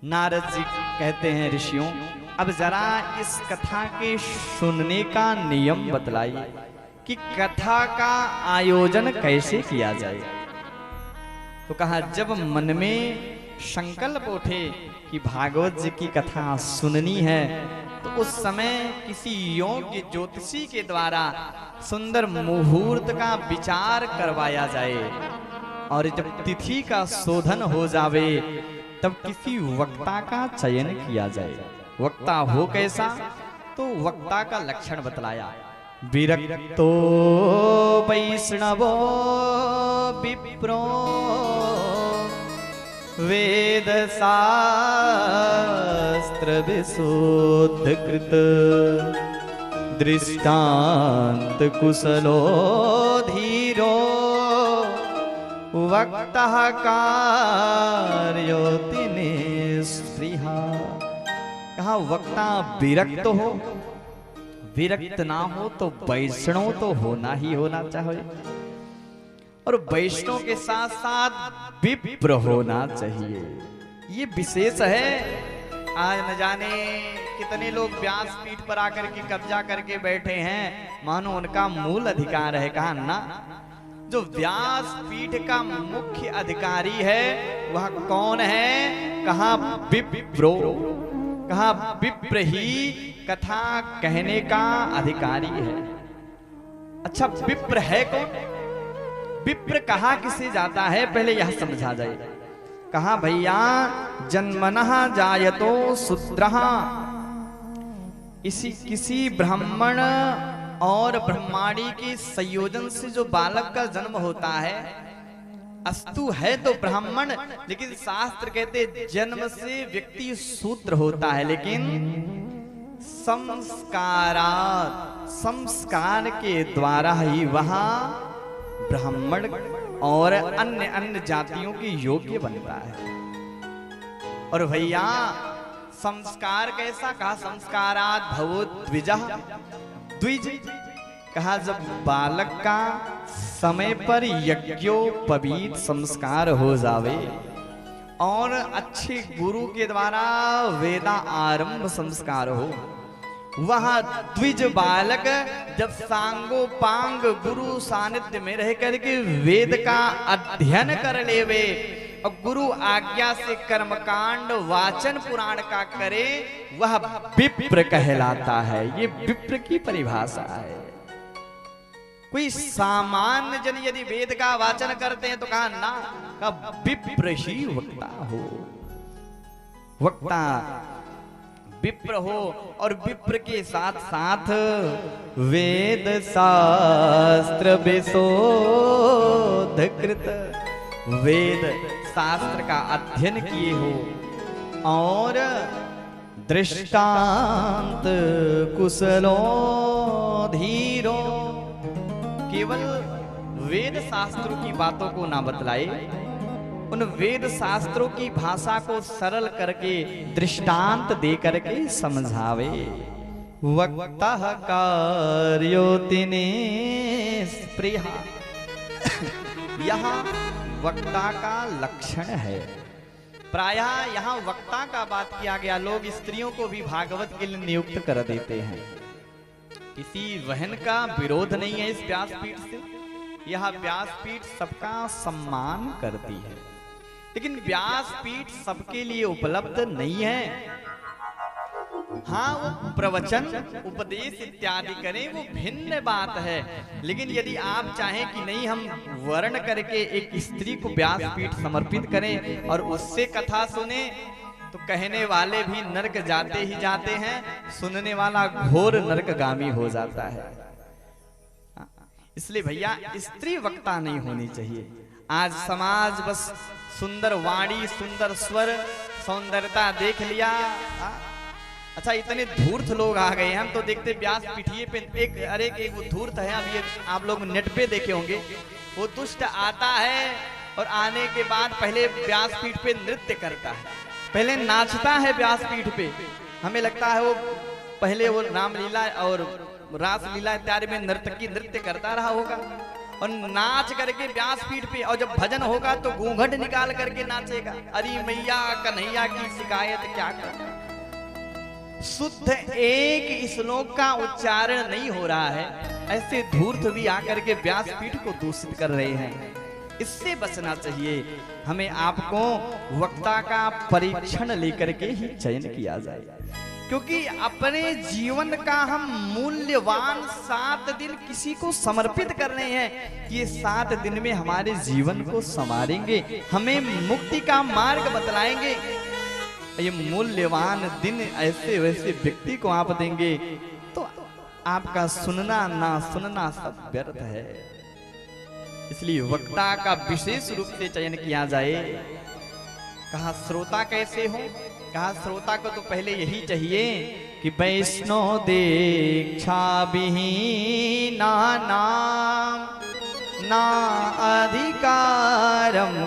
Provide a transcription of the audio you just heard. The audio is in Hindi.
नारद जी कहते हैं ऋषियों, अब जरा इस कथा के सुनने का नियम बतलाइए कि कथा का आयोजन कैसे किया जाए। तो कहा, जब मन में संकल्प उठे कि भागवत जी की कथा सुननी है, तो उस समय किसी योग्य ज्योतिषी के द्वारा सुंदर मुहूर्त का विचार करवाया जाए, और जब तिथि का शोधन हो जावे तब किसी वक्ता का चयन किया जाए। वक्ता हो कैसा? तो वक्ता का लक्षण बतलाया। विरक्तो वैष्णवो विप्रो वेद शास्त्र विशुद्ध कृत दृष्टांत कुशलो धीरो वक्ता कार्योति निस्पृहा। कहा, वक्ता विरक्त हो, विरक्त ना हो तो वैष्णव तो होना ही होना चाहिए, और वैष्णव के साथ साथ विप्र होना चाहिए। ये विशेष है। आज न जाने कितने लोग व्यास पीठ पर आकर के कब्जा करके बैठे हैं, मानो उनका मूल अधिकार है। कहा ना, जो व्यास पीठ का मुख्य अधिकारी है वह कौन है? कहा, विप्रो। कहा, विप्र ही कथा कहने का अधिकारी है। अच्छा, विप्र है कौन? विप्र कहा किसे जाता है, पहले यह समझा जाए। कहा, भैया, जन्मनः जायतो शूद्रः, इसी किसी ब्राह्मण और ब्रह्माणी के संयोजन से जो बालक का जन्म होता है, अस्तु है तो ब्राह्मण, लेकिन शास्त्र कहते जन्म से व्यक्ति शूद्र होता है, लेकिन संस्कारात्, संस्कार के द्वारा ही वहां ब्राह्मण और अन्य अन्य जातियों के योग्य बनता है। और भैया, संस्कार कैसा? कहा, संस्कारात् भवो द्विजः। द्विज कहा, जब बालक का समय पर यज्ञोपवीत संस्कार हो जावे और अच्छे गुरु के द्वारा वेदा आरंभ संस्कार हो, वह द्विज बालक जब सांगोपांग गुरु सानिध्य में रह करके वेद का अध्ययन कर लेवे और गुरु आज्ञा से कर्मकांड वाचन पुराण का करे, वह विप्र कहलाता है। ये विप्र की परिभाषा है। कोई सामान्य जन यदि वेद का वाचन करते हैं तो कहा ना, का विप्र ही वक्ता हो। वक्ता विप्र हो, और विप्र के साथ साथ वेद शास्त्र विशुद्ध कृत, वेद शास्त्र का अध्ययन किए हो, और दृष्टांत कुशलो धीरो, केवल वेद शास्त्रों की बातों को ना बतलाए, उन वेद शास्त्रों की भाषा को सरल करके दृष्टांत दे करके समझावे। वक्ता कार्योति निस्पृहा, यहाँ वक्ता का लक्षण है। प्रायः यहाँ वक्ता का बात किया गया, लोग स्त्रियों को भी भागवत के लिए नियुक्त कर देते हैं। किसी वहन का विरोध नहीं है इस व्यासपीठ से, यह व्यासपीठ सबका सम्मान करती है, लेकिन व्यासपीठ सबके लिए उपलब्ध नहीं है। हाँ, वो प्रवचन उपदेश इत्यादि करें, वो भिन्न बात है, लेकिन यदि आप चाहें कि नहीं, हम वर्ण करके एक स्त्री को व्यासपीठ समर्पित करें और उससे कथा सुने, तो कहने वाले भी नरक जाते ही जाते हैं, सुनने वाला घोर नरकगामी हो जाता है। इसलिए भैया, स्त्री वक्ता नहीं होनी चाहिए। आज समाज बस सुंदर वाणी, सुंदर स्वर, सौंदर्यता देख लिया। अच्छा, इतने धूर्त लोग आ गए हैं। हम तो देखते व्यास पीठिए पे एक वो धूर्त है, अब ये आप लोग नेट पे देखे होंगे, वो दुष्ट आता है और आने के बाद पहले व्यासपीठ पे नृत्य करता है, पहले नाचता है व्यासपीठ पे। हमें लगता है वो पहले वो रामलीला और रास लीला इत्यादि में नर्तकी नृत्य करता रहा होगा, और नाच करके व्यासपीठ पे, और जब भजन होगा तो घूंघट निकाल करके नाचेगा। अरे मैया कन्हैया की शिकायत क्या कर। शुद्ध एक श्लोक का उच्चारण नहीं हो रहा है, ऐसे धूर्त भी आकर के व्यासपीठ को दूषित कर रहे हैं। इससे बचना चाहिए। हमें आपको वक्ता का परीक्षण लेकर के ही चयन किया जाए, क्योंकि अपने जीवन का हम मूल्यवान 7 दिन किसी को समर्पित कर रहे हैं। ये 7 दिन में हमारे जीवन को संवारेंगे, हमें मुक्ति का मार्ग बतलाएंगे। ये मूल्यवान दिन ऐसे वैसे व्यक्ति को आप देंगे तो आपका सुनना ना सुनना सब व्यर्थ है। इसलिए वक्ता का विशेष रूप से चयन किया जाए। कहा श्रोता कैसे हो, कहा श्रोता को तो पहले यही चाहिए कि वैष्णव दीक्षा विहीना नाम ना अधिकारम